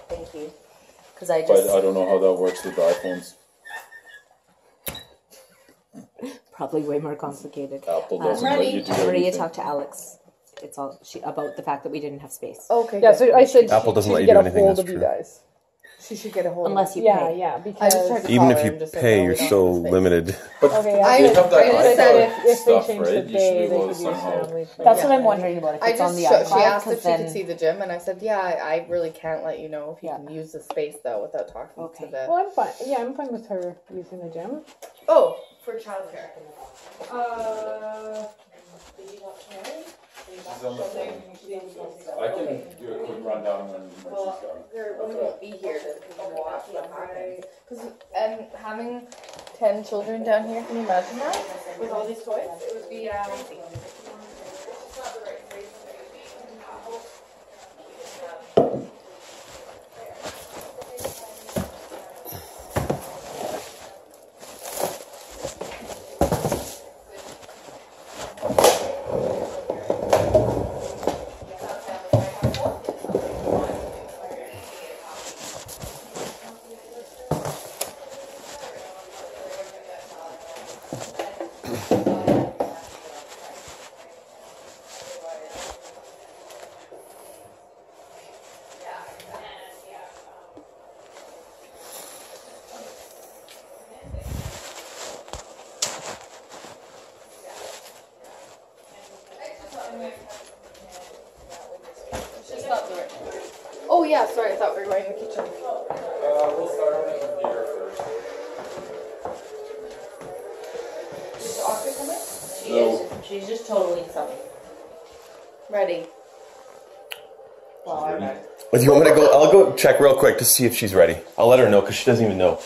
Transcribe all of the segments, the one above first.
Thank you. Because I don't know how that works with iPhones. Probably way more complicated. Apple doesn't let you do everything. Maria talked to Alex. It's all about the fact that we didn't have space. Okay. Yeah, so I should. Apple doesn't let you get do a anything. hold That's of you true. guys. She should get a hold Unless of you Yeah, pay. yeah. I just Because tried to Even call if her you and just said, pay, no, you're we don't so have space. limited. okay, I They have that just said iCloud if they stuff, changed right? the You should be day, they able to could use somehow. family. That's Yeah. what I'm wondering about. If I it's on just the iPad, she asked if 'cause she then could see the gym, and I said, yeah, I really can't let you know if you can use the space though without talking Okay. to the. Well, I'm fine. Yeah, I'm fine with her using the gym. Oh, for childcare. Did you want to marry? She's on the phone. I can do a quick rundown when she's done. We won't be here to watch what happens. And having 10 children down here, can you imagine that? With all these toys? It would be, Oh yeah, sorry, I thought we were going in the kitchen. We'll start on the computer first. Is Oscar coming? She is. She's just totaling something. Ready. Well, I'm ready. Do you want me to go? I'll go check real quick to see if she's ready. I'll let her know because she doesn't even know.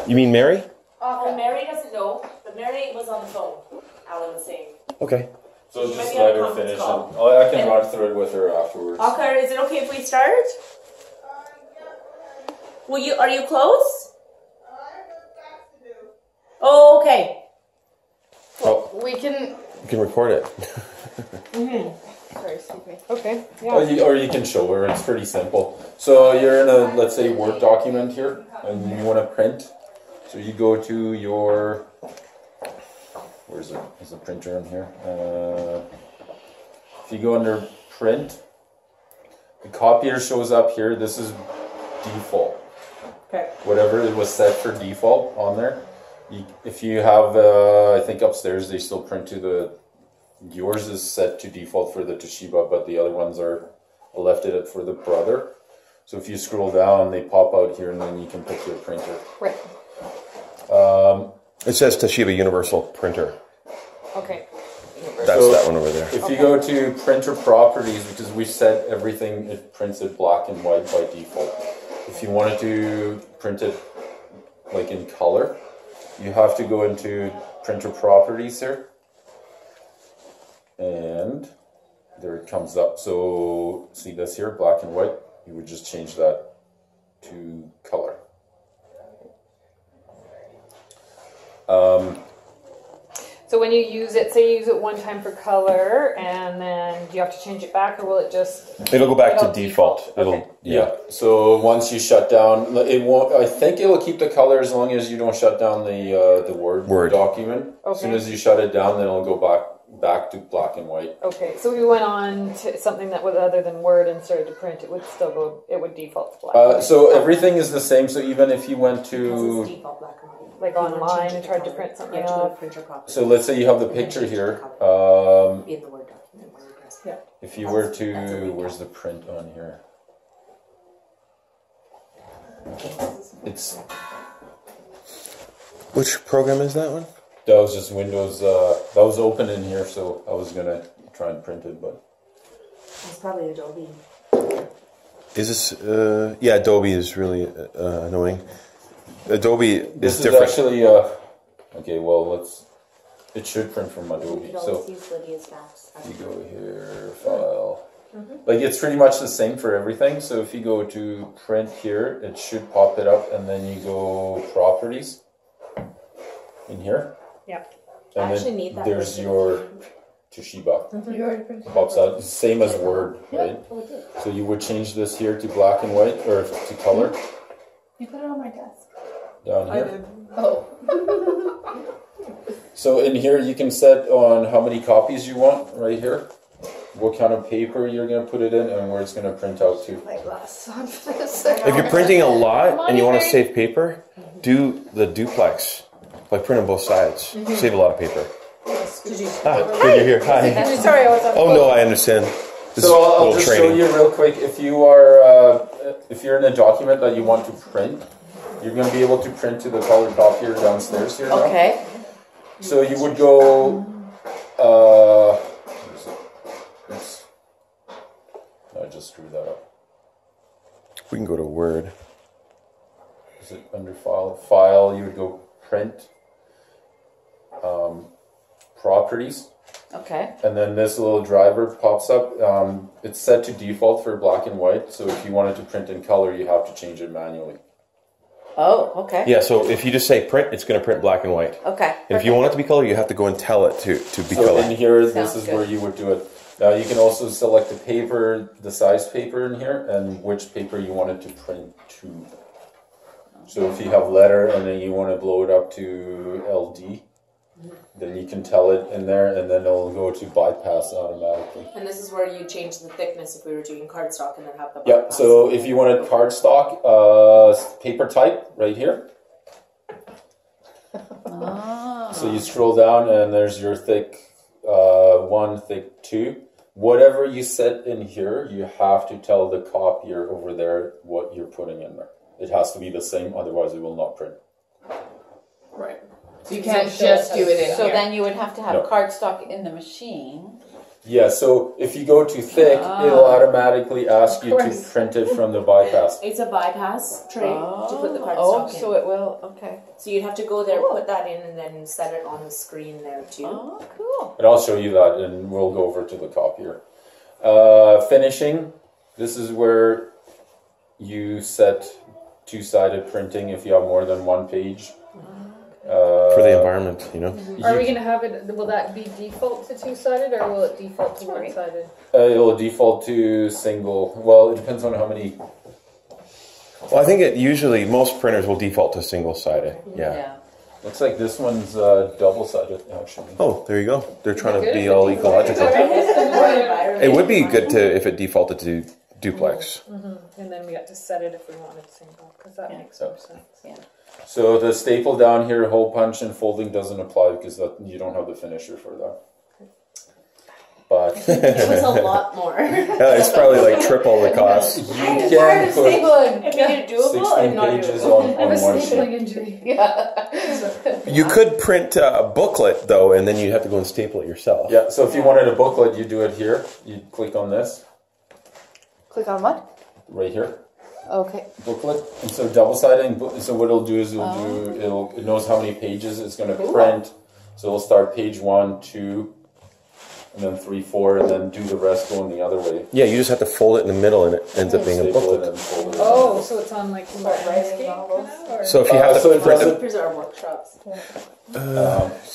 You mean Mary? Oh, Mary doesn't know, but Mary was on the phone. Alan was saying. Okay. So She just might be on let a her conference finish call. it. I can run through it with her afterwards. Akar, is it okay if we start? Are you close? Oh, okay. Oh, We can. you can record it. Sorry, excuse me. Okay. Yeah. Or you can show her. It's pretty simple. So you're in a, let's say, Word document here, and you want to print. So you go to your. Where's it? Is the printer in here? If you go under print, the copier shows up here. This is default. Okay. Whatever it was set for default on there. If you have, I think upstairs they still print to the. Yours is set to default for the Toshiba, but the other ones are left it for the Brother. So if you scroll down, they pop out here, and then you can pick your printer. Right. It says Toshiba Universal Printer. Okay. That's So that one over there. If you go to printer properties, because we set everything, it prints it black and white by default. If you wanted to print it like in color, you have to go into printer properties here. And there it comes up. So see this here, black and white. You would just change that to color. So when you use it, say you use it one time for color, and then do you have to change it back, or will it just? It'll go back to It'll default. default. It'll Okay. Yeah. So once you shut down, it won't. I think it'll keep the color as long as you don't shut down the Word document. As soon Okay. as you shut it down, then it'll go back to black and white. Okay, so we went on to something that was other than Word and started to print. It would still go. It would default to black. So everything is the same. So even if you went This to, is default black and white. Like If you wanna online change and it tried to color, print something you have to go to up. printer property. so let's say you have the And then picture change here. the color. In the Word document. Where it is. Yeah. If you were That's a to, recap. where's the print on here? It's Which program is that one? that was just Windows. That was open in here, so I was gonna try and print it, but It's probably Adobe. Is this? Yeah, Adobe is really annoying. Adobe this is is different. actually okay. Well, let's. It should print from You Adobe. could So always use Lydia's fax. you go here, file. Like it's pretty much the same for everything. So if you go to print here, it should pop it up, and then you go properties in here. Yep. And I actually then need that there's listed. your Toshiba. You already printed. Pops out, same as Word, right? So you would change this here to black and white, or to color, You put it on my desk. down here. Oh. So in here you can set on how many copies you want, right here. What kind of paper you're going to put it in, and where it's going to print out to. My glasses on for this. If you're printing a lot and you want to save paper, do the duplex. Like print on both sides. Save a lot of paper. Ah, good, you're here. Hi. Sorry, I was on. Oh no, I understand. This So is a I'll little just training. show you real quick. If you are, if you're in a document that you want to print, you're going to be able to print to the color copier downstairs here. Now. Okay. So you would go. Where is it? Oops. I just screwed that up. We can go to Word. Is it under file? File. You would go print. Properties. Okay. And then this little driver pops up. It's set to default for black and white. So if you wanted to print in color, you have to change it manually. Oh, okay. Yeah, so if you just say print, it's going to print black and white. Okay. And if you want it to be color, you have to go and tell it to be So color. in here, this Sounds is good. where you would do it. Now you can also select the paper, the size paper in here, and which paper you want it to print to. So if you have letter and then you want to blow it up to LD, then you can tell it in there, and then it'll go to bypass automatically. And this is where you change the thickness if we were doing cardstock and then have the Yeah, bypass. so if you wanted cardstock, paper type, right here. Ah. So you scroll down and there's your thick 1, thick 2. Whatever you set in here, you have to tell the copier over there what you're putting in there. It has to be the same, otherwise it will not print. Right. So you can't just do it in So here. then you would have to have No. cardstock in the machine. Yeah, so if you go to thick, it'll automatically ask you to course. print it from the bypass. It's a bypass tray to put the Oh, cardstock in. so it will. Okay. So you'd have to go there, Cool. put that in, and then set it on the screen there too. Oh, cool. And I'll show you that, and we'll go over to the copier. Finishing, this is where you set two-sided printing if you have more than one page. For the environment, you know. Are we gonna have it? Will that be default to two-sided, or will it default to one-sided? It'll default to single. Well, it depends on how many. Well, I think it usually, most printers will default to single-sided. Yeah. Looks like this one's double-sided, actually. Oh, there you go. They're trying to Good be if it all defaults. ecological. Environment. It would be good to if it defaulted to duplex. And then we got to set it if we wanted single, because that makes more sense. So the staple down here, hole punch and folding doesn't apply because you don't have the finisher for that. But It was a lot more. Yeah, it's probably like triple the cost. you can put Stapling. It made it doable 16 and not pages doable. on I have a one stapling sheet. injury. Yeah. You could print a booklet though, and then you'd have to go and staple it yourself. Yeah, so if you wanted a booklet, you do it here. You click on this, Click on what? right here. Okay. Booklet, and so double-sided. So what it'll do is it knows how many pages it's going to print. So it'll start page 1, 2, and then 3, 4, and then do the rest going the other way. Yeah, you just have to fold it in the middle, and it ends up being a Staple it booklet. and fold it. Oh, so it's on like landscape kind of, or? So if you have So to it print doesn't- Papers are workshops.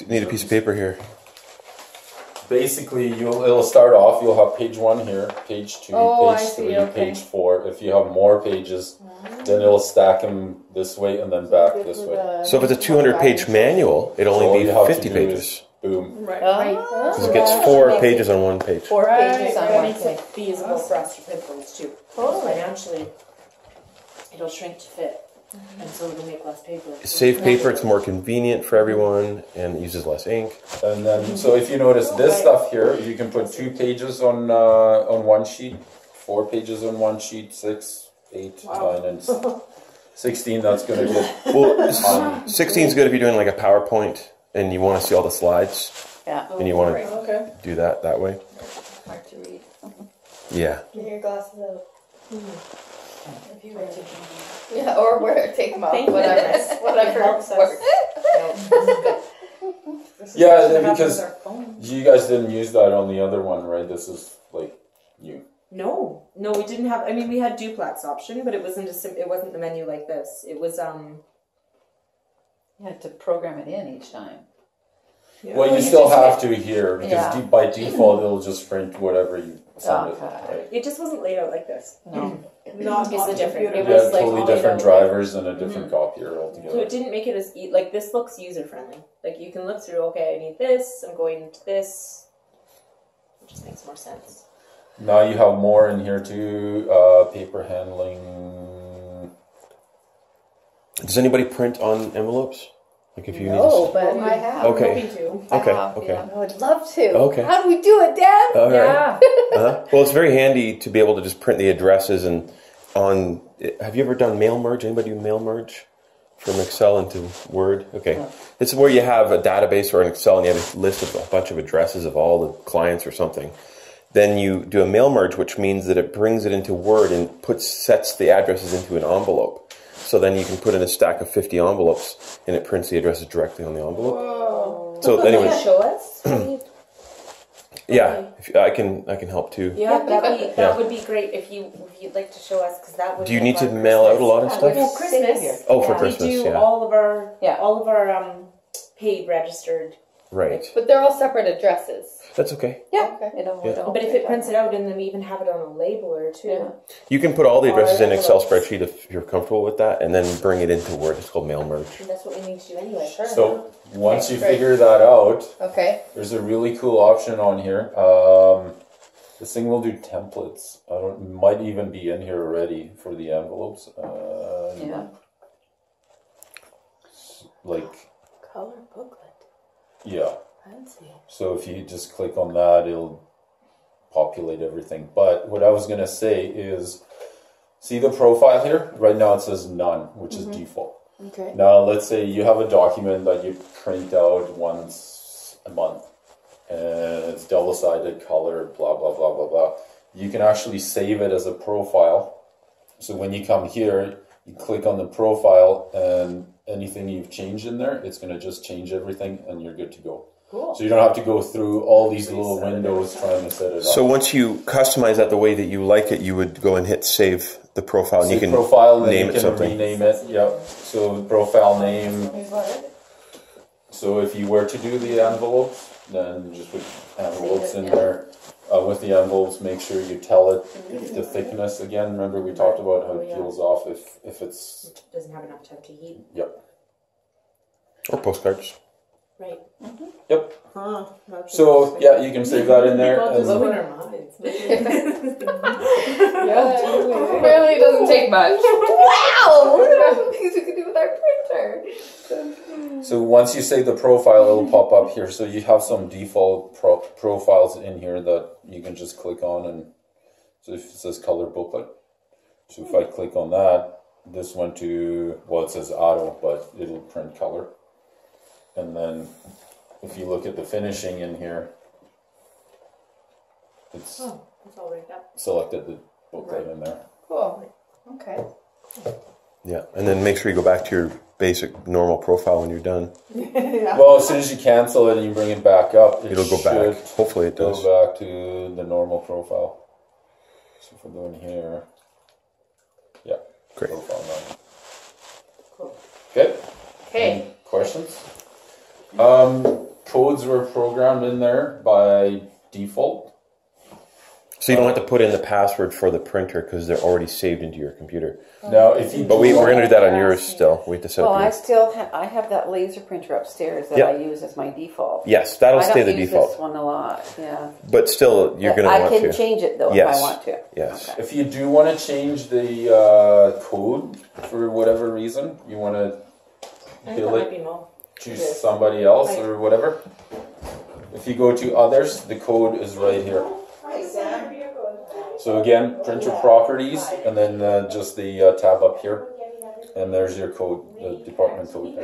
you need a piece of paper here. Basically, it'll start off. You'll have page 1 here, page 2, Oh, I page see, 3, okay. page 4. If you have more pages, then it'll stack them this way and then back this way. So if it's a 200-page manual, it'd So all only you be have to 50 do pages. is boom. Right. Because it gets 4 pages on one page. 4 pages on That one makes it page. feasible for us to print those too. Financially, it'll shrink to fit, and so it'll make less paper. Save paper, it's more convenient for everyone, and it uses less ink. And then, so if you notice this stuff here, you can put 2 pages on one sheet, 4 pages on one sheet, 6, 8, 9, and 16. That's going to get. Well, 16 is good if you're doing like a PowerPoint and you want to see all the slides, Yeah. and you want to Okay. do that way. Hard to read. Yeah. Get your glasses out. If you were to. Yeah, or take them off. Thank Whatever. goodness. Whatever It helps us. works. This is Yeah, what happens because with our phones. you guys didn't use that on the other one, right? This is like new. No, we didn't have. I mean, we had duplex option, but it wasn't it wasn't the menu like this. It was You had to program it in each time. Well, you still have to here because Yeah. by default it'll just print whatever you send it. Okay. Right? It just wasn't laid out like this. No. Not It's the different. It Yeah, was like totally all different laid out, like- drivers and a different copier So altogether. it didn't make it as like this looks user friendly. Like you can look through. Okay, I need this. I'm going to this. It just makes more sense. Now you have more in here too. Paper handling. Does anybody print on envelopes? Like if you need No, to. but I have. Okay. I'm hoping to. Okay. I have, Okay. yeah. I would love to. Okay. How do we do it, Dad? All right. Yeah. Well, it's very handy to be able to just print the addresses and on. Have you ever done mail merge? Anybody do mail merge from Excel into Word? Okay, this is where you have a database or an Excel and you have a list of a bunch of addresses of all the clients or something. Then you do a mail merge, which means that it brings it into Word and sets the addresses into an envelope. So then you can put in a stack of 50 envelopes and it prints the addresses directly on the envelope. Whoa. So Can anyway, you show us? yeah, I can help too. Yeah, that Yeah. would be great if you'd like to show us because that would. Do you make need to our mail out a Christmas. lot of Yeah, stuff? well, Christmas. Oh, for We Christmas, do yeah. all of our Yeah. paid registered. Right. But they're all separate addresses. That's okay. Yeah. Okay. But if it prints it out and then we even have it on a labeler too. Yeah. You can put all the addresses in an Excel envelopes. spreadsheet if you're comfortable with that, and then bring it into Word. It's called mail merge. And that's what we need to do anyway. Sure. So once you great. figure that out, Okay. there's a really cool option on here. This thing will do templates. It might even be in here already for the envelopes. Yeah. Like, Color booklet. yeah. Fancy. So if you just click on that, it'll populate everything. But what I was going to say is, see the profile here? Right now it says none, which is default. Okay. Now let's say you have a document that you print out once a month. And it's double-sided color, blah, blah, blah, blah, blah. You can actually save it as a profile. So when you come here, you click on the profile and anything you've changed in there, it's going to just change everything and you're good to go. Cool. So you don't have to go through all these little windows trying to set it up. So once you customize that the way that you like it, you would go and hit save the profile, and you Save can profile and then name you it can something. rename it. Yep. So profile name. So if you were to do the envelopes, then just put envelopes in there. With the envelopes, make sure you tell it the thickness again. Remember we talked about how it peels off if it's. It doesn't have enough time to heat. Yep. Or postcards. Right. Yep. Huh. So yeah, you can save that in there. Blowing And our minds. Apparently it doesn't take much. Wow! Look at all the things we can do with our printer. so once you save the profile, it'll pop up here. So you have some default profiles in here that you can just click on, and so if it says color booklet. So if I click on that, this went to, well, it says auto, but it'll print color. And then if you look at the finishing in here, it's It's all rigged up. selected the booklet in there. Cool. Okay. Yeah, and then make sure you go back to your basic normal profile when you're done. Well, as soon as you cancel it and you bring it back up, It'll go back. should Hopefully it go does. back to the normal profile. So if we go in here, yeah, Great. profile now. Cool. Okay. Okay. Any questions? Codes were programmed in there by default. So you don't have to put in the password for the printer because they're already saved into your computer. Now, if you But we're going to do that on yours still. We have to set Well, up I yours. still have that laser printer upstairs that Yep. I use as my default. Yes, that'll I stay don't the use default. this one a lot. Yeah. But still, you're going to I want can to. change it though if Yes. I want to. Yes. Okay. if you do want to change the code for whatever reason, you want to I think bill that might it, be more. choose somebody else or whatever. If you go to others, the code is right here. So again, printer properties, and then just the tab up here, and there's your code, the department code.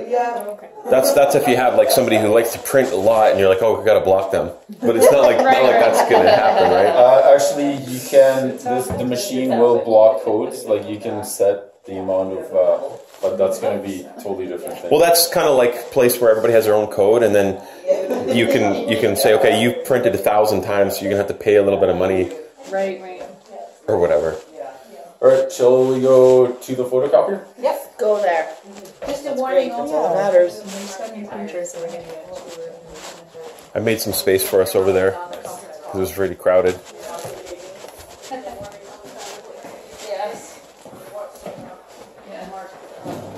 That's if you have like somebody who likes to print a lot and you're like, oh, we got to block them. But it's not like that's going to happen, right? Actually, you can. The machine will block codes. Like you can set the amount of, but that's going to be totally different thing. Well, that's kind of like a place where everybody has their own code, and then you can say, okay, you printed 1,000 times, so you're gonna have to pay a little bit of money Right. or whatever. All right, shall we go to the photocopier? Yep. Go there. Just a warning. That's all that matters. When you send your printer, so we're getting it. I made some space for us over there because it was really crowded. Yes. Yeah.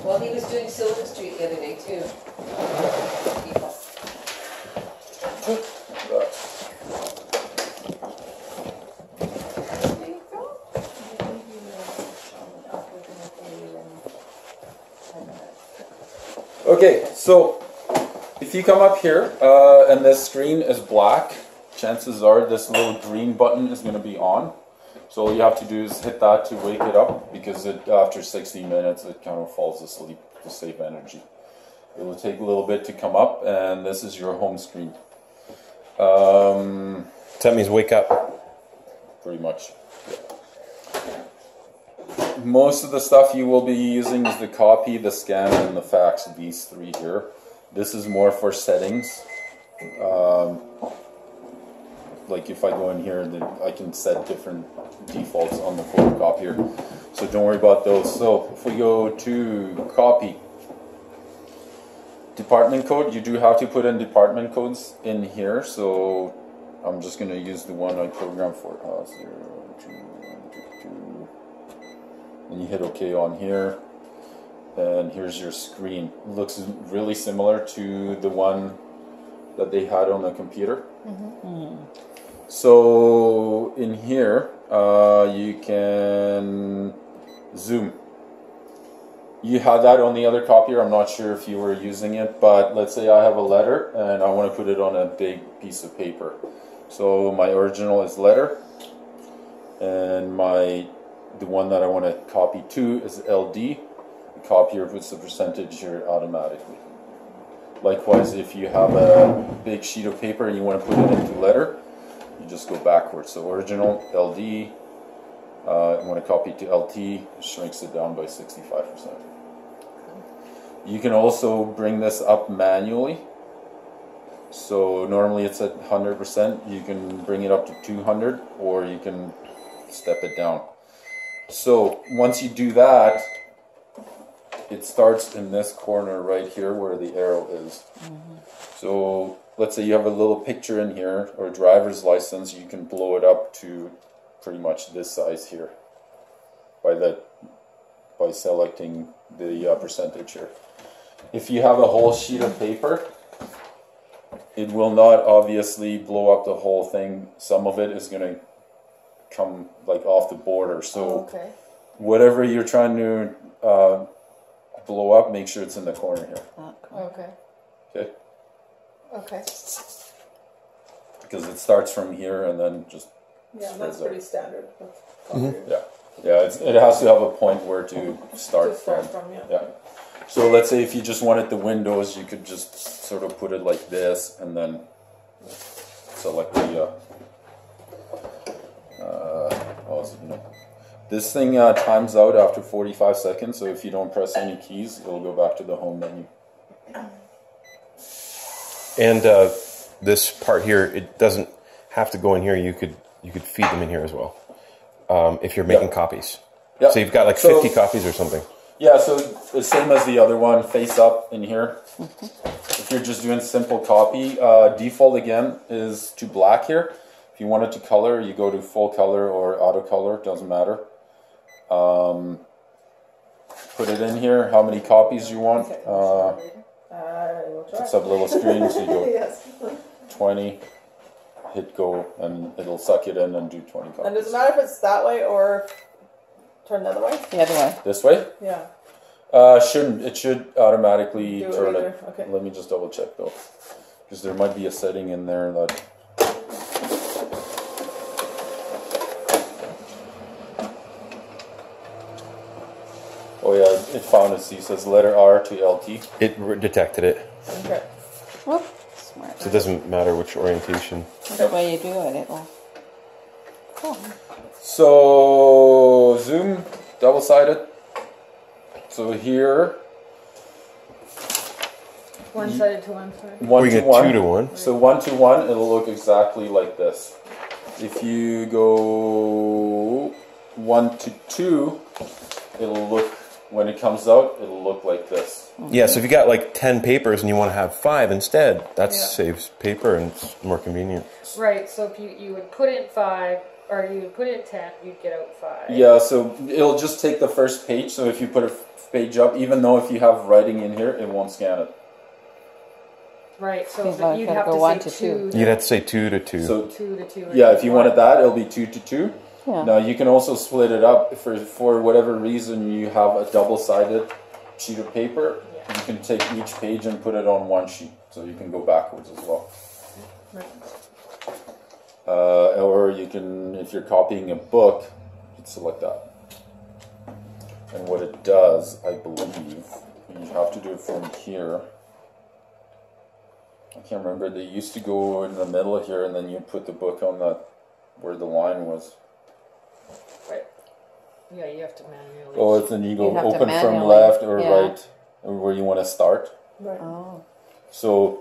Well, he was doing Silver Street the other day too. Okay, so if you come up here and this screen is black, chances are this little green button is going to be on. So all you have to do is hit that to wake it up, because after 60 minutes it kind of falls asleep to save energy. It will take a little bit to come up, and this is your home screen. So that means wake up. Pretty much. Most of the stuff you will be using is the copy, the scan, and the fax, these three here. This is more for settings. Like if I go in here, then I can set different defaults on the photocopier. So don't worry about those. So if we go to copy, department code, you do have to put in department codes in here. So I'm just going to use the one I programmed for. 0, 2, 1, 2, 2. And you hit OK on here. And here's your screen. It looks really similar to the one that they had on the computer. So in here, you can zoom. You had that on the other copier. I'm not sure if you were using it, but let's say I have a letter and I want to put it on a big piece of paper. So my original is letter, and the one that I want to copy to is LD. The copier puts the percentage here automatically. Likewise, if you have a big sheet of paper and you want to put it into letter, you just go backwards. So original, LD, I want to copy to LT, it shrinks it down by 65%. You can also bring this up manually. So normally it's at 100%, you can bring it up to 200, or you can step it down. So once you do that, it starts in this corner right here where the arrow is. So let's say you have a little picture in here, or a driver's license, you can blow it up to pretty much this size here by selecting the percentage here. If you have a whole sheet of paper, it will not obviously blow up the whole thing. Some of it is going to come like off the border. So whatever you're trying to blow up, make sure it's in the corner here. Okay. Okay? Okay. Because it starts from here and then just Yeah, that's pretty standard. yeah, it has to have a point where to start from. Yeah. So let's say if you just wanted the windows, you could just sort of put it like this and then select the this thing times out after 45 seconds, so if you don't press any keys, it'll go back to the home menu. And this part here, it doesn't have to go in here. You could feed them in here as well, if you're making copies. So you've got like 50 copies or something. Yeah, so the same as the other one, face up in here. If you're just doing simple copy, default again is to black here. If you want it to color, you go to full color or auto color, doesn't matter. Put it in here, how many copies you want. It's a little screen, so you go 20, hit go, and it'll suck it in and do 20 copies. And does it matter if it's that way or turn the other way? The other way. This way? Yeah. Shouldn't. It should automatically Do it turn either. it. Okay. Let me just double check though, because there might be a setting in there that. Oh yeah, it found it. See, it says letter R to LT. It detected it. Okay. Whoop. Smart. So it doesn't matter which orientation. The way you do it, it will. Cool. So zoom, double-sided. So here. One-sided to one side. 1 We to get 1. 2 to 1. So 1 to 1, it'll look exactly like this. If you go 1 to 2, it'll look when it comes out, it'll look like this. Yeah, so if you got like 10 papers and you want to have 5 instead, that Yeah. saves paper and it's more convenient. Right, so if you would put in 5, or you would put in 10, you'd get out 5. Yeah, so it'll just take the first page. So if you put a page up, even though if you have writing in here, it won't scan it. Right, so Seems but like you'd gotta have go to 1 say to 2. You'd have to say 2 to 2. So 2 to 2. yeah, if you wanted that, it'll be 2 to 2. Yeah. Now you can also split it up for whatever reason you have a double-sided sheet of paper. Yeah. You can take each page and put it on one sheet, so you can go backwards as well. Right. Or you can, if you're copying a book, you can select that. And what it does, I believe, you have to do it from here. I can't remember. They used to go in the middle here, and then you put the book on that where the line was. Right. Yeah, you have to manually. Oh, then you go You'd have to open from manually, left or yeah. right, or where you want to start. Oh. So